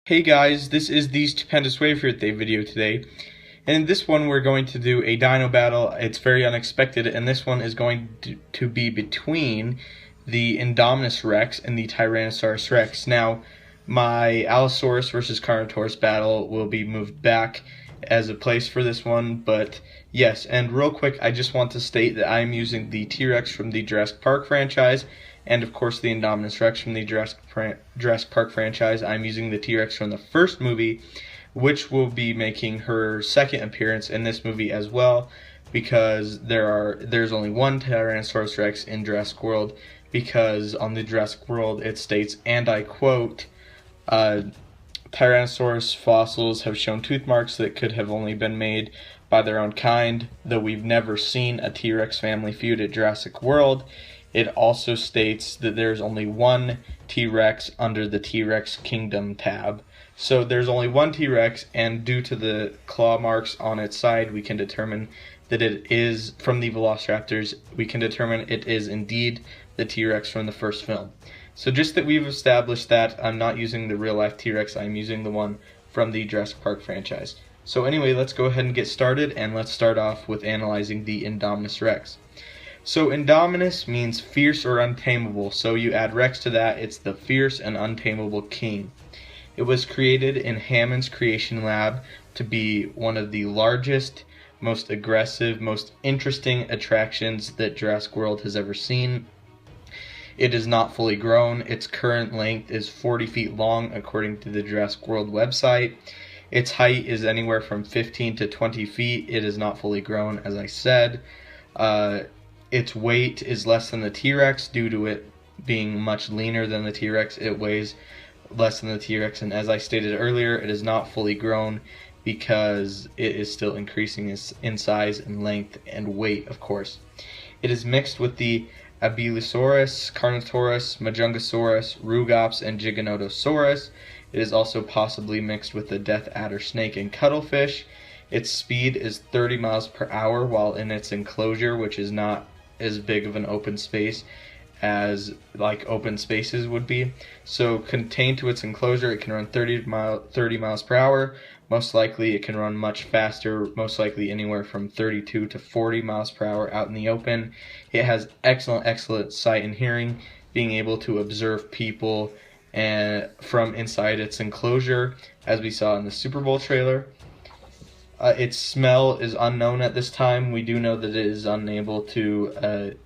Hey guys, this is the Stupendous Wafer Day video today, and in this one we're going to do a dino battle. It's very unexpected, and this one is going to be between the Indominus Rex and the Tyrannosaurus Rex. Now, my Allosaurus versus Carnotaurus battle will be moved back as a place for this one, but yes, and real quick, I just want to state that I'm using the T-Rex from the Jurassic Park franchise, and of course the Indominus Rex from the Jurassic Park franchise. I'm using the T-Rex from the first movie, which will be making her second appearance in this movie as well, because there's only one Tyrannosaurus Rex in Jurassic World, because on the Jurassic World it states, and I quote, Tyrannosaurus fossils have shown tooth marks that could have only been made by their own kind, though we've never seen a T-Rex family feud at Jurassic World. It also states that there's only one T-Rex under the T-Rex Kingdom tab. So there's only one T-Rex, and due to the claw marks on its side, we can determine that it is, from the Velociraptors, we can determine it is indeed the T-Rex from the first film. So just that we've established that, I'm not using the real-life T-Rex, I'm using the one from the Jurassic Park franchise. So anyway, let's go ahead and get started, and let's start off with analyzing the Indominus Rex. So Indominus means fierce or untamable, so you add Rex to that, it's the fierce and untamable king. It was created in Hammond's Creation Lab to be one of the largest, most aggressive, most interesting attractions that Jurassic World has ever seen. It is not fully grown. Its current length is 40 feet long according to the Jurassic World website. Its height is anywhere from 15 to 20 feet. It is not fully grown, as I said. Its weight is less than the T-Rex due to it being much leaner than the T-Rex. It weighs less than the T-Rex, and as I stated earlier, it is not fully grown because it is still increasing in size and length and weight, of course. It is mixed with the Abelosaurus, Carnotaurus, Majungasaurus, Rugops, and Giganotosaurus. It is also possibly mixed with the Death Adder snake and cuttlefish. Its speed is 30 miles per hour while in its enclosure, which is not as big of an open space as like open spaces would be. So contained to its enclosure, it can run 30 miles per hour. Most likely it can run much faster, most likely anywhere from 32 to 40 miles per hour out in the open. It has excellent sight and hearing, being able to observe people and from inside its enclosure, as we saw in the Super Bowl trailer. Its smell is unknown at this time. We do know that it is unable to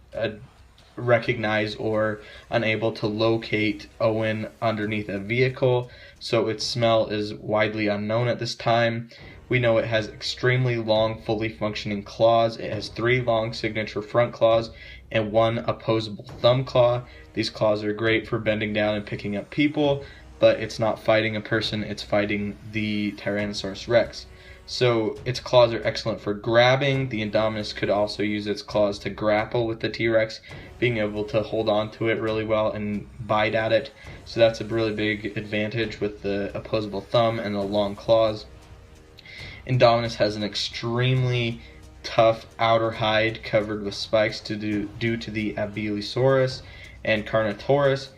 recognize or unable to locate Owen underneath a vehicle, so its smell is widely unknown at this time. We know it has extremely long, fully functioning claws. It has 3 long signature front claws and 1 opposable thumb claw. These claws are great for bending down and picking up people, but it's not fighting a person, it's fighting the Tyrannosaurus Rex. So its claws are excellent for grabbing. The Indominus could also use its claws to grapple with the T-Rex, being able to hold on to it really well and bite at it. So that's a really big advantage with the opposable thumb and the long claws. Indominus has an extremely tough outer hide covered with spikes due to the Abelosaurus and Carnotaurus,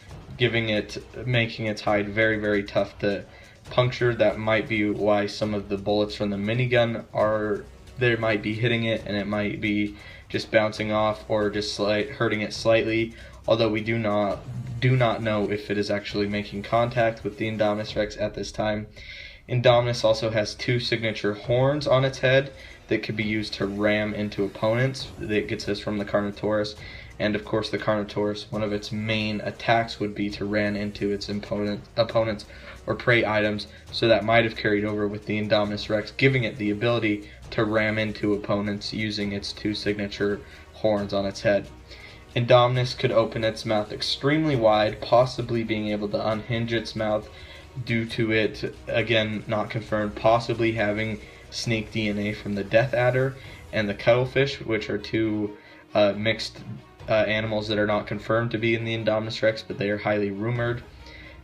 making its hide very, very tough to puncture. That might be why some of the bullets from the minigun might be hitting it, and it might be just bouncing off or just hurting it slightly, although we do not know if it is actually making contact with the Indominus Rex at this time. Indominus also has 2 signature horns on its head that could be used to ram into opponents. That gets us from the Carnotaurus. And of course the Carnotaurus, one of its main attacks would be to ram into its opponents or prey items, so that might have carried over with the Indominus Rex, giving it the ability to ram into opponents using its 2 signature horns on its head. Indominus could open its mouth extremely wide, possibly being able to unhinge its mouth due to it, again not confirmed, possibly having snake DNA from the Death Adder and the cuttlefish, which are 2 mixed animals that are not confirmed to be in the Indominus Rex, but they are highly rumored.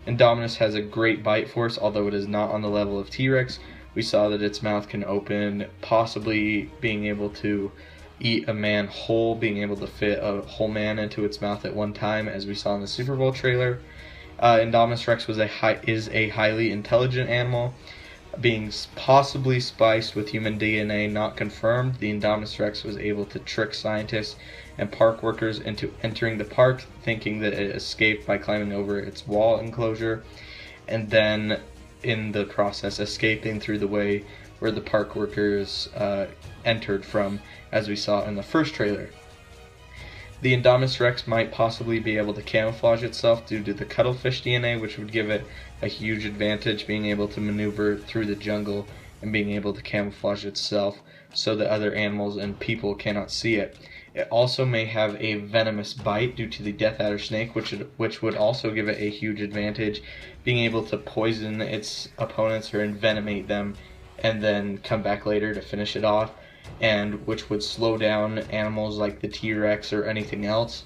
Indominus has a great bite force, although it is not on the level of T-Rex. We saw that its mouth can open, possibly being able to eat a man whole, being able to fit a whole man into its mouth at one time, as we saw in the Super Bowl trailer. Indominus Rex is a highly intelligent animal, being possibly spliced with human DNA not confirmed. The Indominus Rex was able to trick scientists and park workers into entering the park thinking that it escaped by climbing over its wall enclosure, and then in the process escaping through the way where the park workers entered from, as we saw in the first trailer. The Indominus Rex might possibly be able to camouflage itself due to the cuttlefish DNA, which would give it a huge advantage, being able to maneuver through the jungle and being able to camouflage itself so that other animals and people cannot see it. It also may have a venomous bite due to the Death Adder snake, which would also give it a huge advantage, being able to poison its opponents or envenomate them and then come back later to finish it off, and which would slow down animals like the T-Rex or anything else.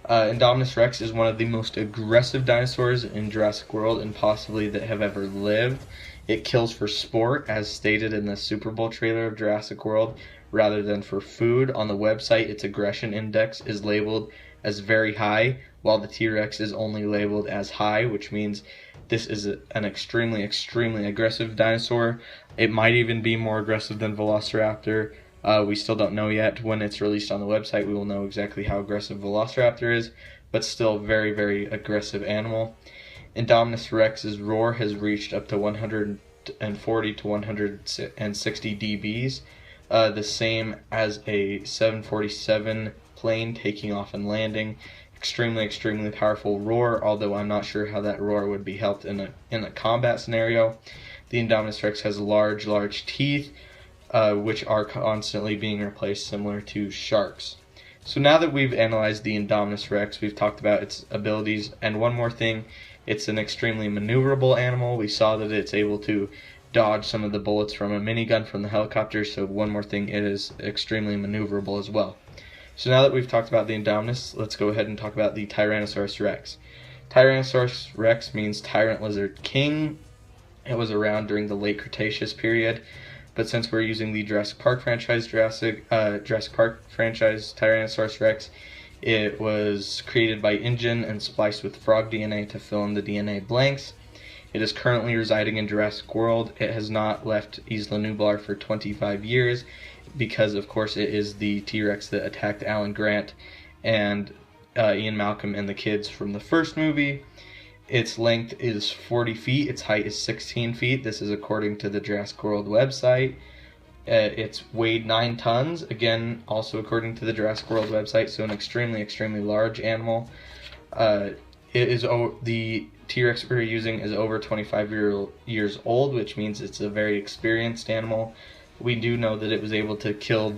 Indominus Rex is one of the most aggressive dinosaurs in Jurassic World and possibly that have ever lived. It kills for sport, as stated in the Super Bowl trailer of Jurassic World, rather than for food. On the website, its aggression index is labeled as very high, while the T-Rex is only labeled as high, which means this is an extremely, extremely aggressive dinosaur. It might even be more aggressive than Velociraptor. We still don't know yet. When it's released on the website, we will know exactly how aggressive Velociraptor is, but still very, very aggressive animal. Indominus Rex's roar has reached up to 140 to 160 dBs, the same as a 747 plane taking off and landing. Extremely, extremely powerful roar, although I'm not sure how that roar would be helped in a combat scenario. The Indominus Rex has large, large teeth, which are constantly being replaced, similar to sharks. So now that we've analyzed the Indominus Rex, we've talked about its abilities, and one more thing, it's an extremely maneuverable animal. We saw that it's able to dodge some of the bullets from a minigun from the helicopter, so one more thing, it is extremely maneuverable as well. So now that we've talked about the Indominus, let's go ahead and talk about the Tyrannosaurus Rex. Tyrannosaurus Rex means Tyrant Lizard King. It was around during the late Cretaceous period, but since we're using the Jurassic Park franchise, Tyrannosaurus Rex, it was created by InGen and spliced with frog DNA to fill in the DNA blanks. It is currently residing in Jurassic World. It has not left Isla Nublar for 25 years because, of course, it is the T-Rex that attacked Alan Grant and Ian Malcolm and the kids from the first movie. Its length is 40 feet. Its height is 16 feet. This is according to the Jurassic World website. It's weighed 9 tons, again, also according to the Jurassic World website, so an extremely, extremely large animal. The T-Rex we're using is over 25 years old, which means it's a very experienced animal. We do know that it was able to kill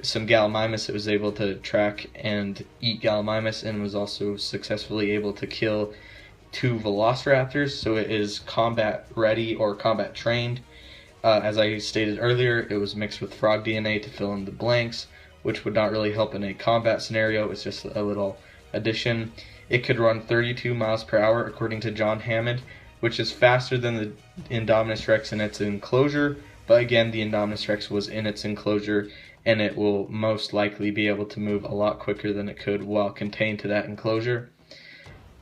some Gallimimus. It was able to track and eat Gallimimus, and was also successfully able to kill 2 Velociraptors, so it is combat ready or combat trained. As I stated earlier, it was mixed with frog DNA to fill in the blanks, which would not really help in a combat scenario. It's just a little addition. It could run 32 miles per hour according to John Hammond, which is faster than the Indominus Rex in its enclosure, but again, the Indominus Rex was in its enclosure, and it will most likely be able to move a lot quicker than it could while contained to that enclosure.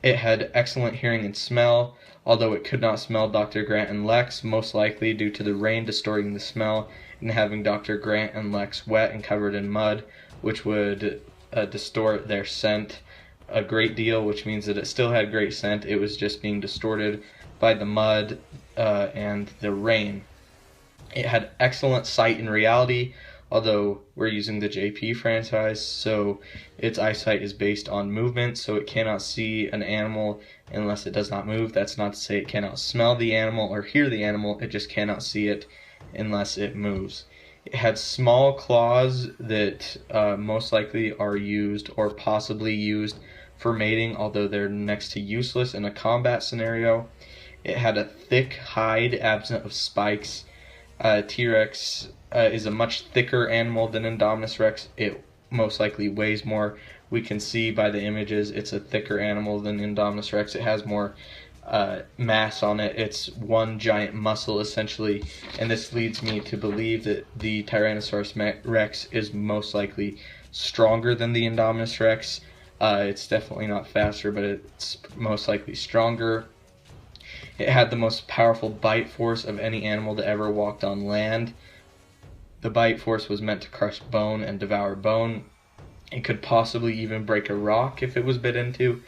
It had excellent hearing and smell, although it could not smell Dr. Grant and Lex, most likely due to the rain distorting the smell and having Dr. Grant and Lex wet and covered in mud, which would distort their scent a great deal, which means that it still had great scent. It was just being distorted by the mud and the rain. It had excellent sight in reality, although we're using the JP franchise, so its eyesight is based on movement, so it cannot see an animal unless it does not move. That's not to say it cannot smell the animal or hear the animal, it just cannot see it unless it moves. It had small claws that most likely are used or possibly used for mating, although they're next to useless in a combat scenario. It had a thick hide absent of spikes. T-Rex is a much thicker animal than Indominus Rex. It most likely weighs more. We can see by the images it's a thicker animal than Indominus Rex. It has more mass on it. It's one giant muscle essentially, and this leads me to believe that the Tyrannosaurus Rex is most likely stronger than the Indominus Rex. It's definitely not faster, but it's most likely stronger. It had the most powerful bite force of any animal that ever walked on land. The bite force was meant to crush bone and devour bone. It could possibly even break a rock if it was bit into.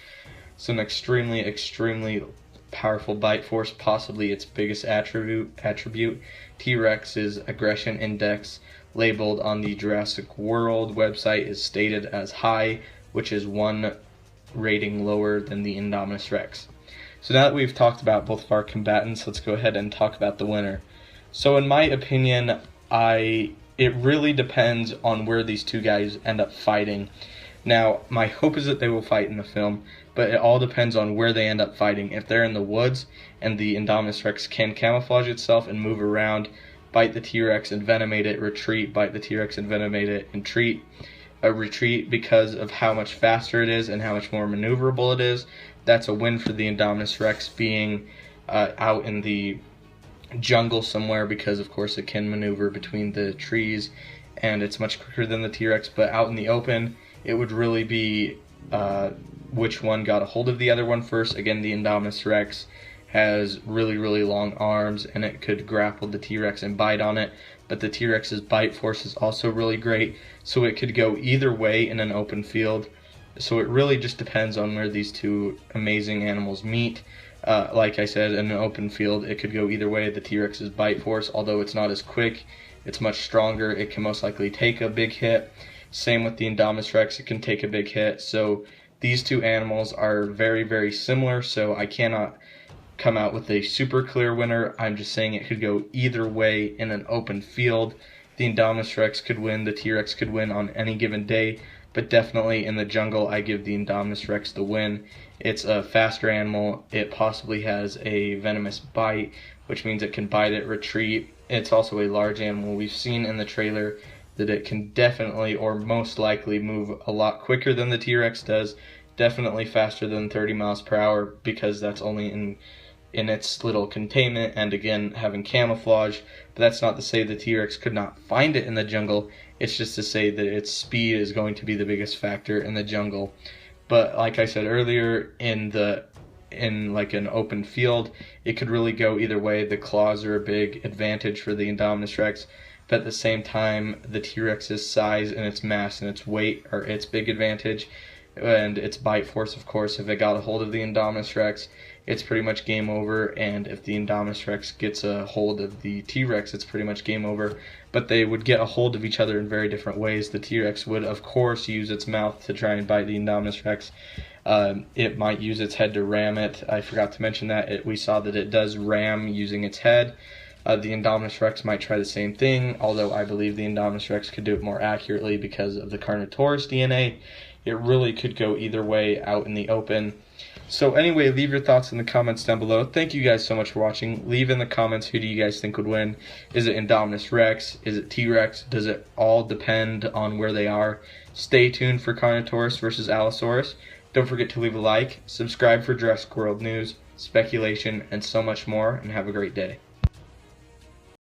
So an extremely, extremely powerful bite force, possibly its biggest attribute. T-Rex's aggression index, labeled on the Jurassic World website, is stated as high, which is one rating lower than the Indominus Rex. So now that we've talked about both of our combatants, let's go ahead and talk about the winner. So in my opinion, it really depends on where these two guys end up fighting. Now, my hope is that they will fight in the film, but it all depends on where they end up fighting. If they're in the woods and the Indominus Rex can camouflage itself and move around, bite the T-Rex, envenomate it, retreat, bite the T-Rex, envenomate it, and retreat because of how much faster it is and how much more maneuverable it is, that's a win for the Indominus Rex being out in the jungle somewhere, because of course it can maneuver between the trees and it's much quicker than the T-Rex. But out in the open, it would really be which one got a hold of the other one first. Again, the Indominus Rex has really, really long arms and it could grapple the T-Rex and bite on it, but the T-Rex's bite force is also really great, so it could go either way in an open field. So it really just depends on where these two amazing animals meet. Like I said, in an open field, it could go either way. The T-Rex's bite force, although it's not as quick, it's much stronger. It can most likely take a big hit. Same with the Indominus Rex, it can take a big hit. So these two animals are very, very similar, so I cannot come out with a super clear winner. I'm just saying it could go either way in an open field. The Indominus Rex could win, the T-Rex could win on any given day, but definitely in the jungle, I give the Indominus Rex the win. It's a faster animal. It possibly has a venomous bite, which means it can bite it, retreat. It's also a large animal. We've seen in the trailer that it can definitely, or most likely, move a lot quicker than the T-Rex does. Definitely faster than 30 miles per hour, because that's only in its little containment, and again, having camouflage. But that's not to say the T-Rex could not find it in the jungle. It's just to say that its speed is going to be the biggest factor in the jungle. But like I said earlier, in like an open field, it could really go either way. The claws are a big advantage for the Indominus Rex, but at the same time, the T-Rex's size and its mass and its weight are its big advantage, and its bite force, of course. If it got a hold of the Indominus Rex, it's pretty much game over, and if the Indominus Rex gets a hold of the T-Rex, it's pretty much game over. But they would get a hold of each other in very different ways. The T-Rex would, of course, use its mouth to try and bite the Indominus Rex. It might use its head to ram it. I forgot to mention that. We saw that it does ram using its head. The Indominus Rex might try the same thing, although I believe the Indominus Rex could do it more accurately because of the Carnotaurus DNA. It really could go either way out in the open. So anyway, leave your thoughts in the comments down below. Thank you guys so much for watching. Leave in the comments, who do you guys think would win? Is it Indominus Rex? Is it T-Rex? Does it all depend on where they are? Stay tuned for Carnotaurus versus Allosaurus. Don't forget to leave a like, subscribe for Jurassic World news, speculation, and so much more, and have a great day.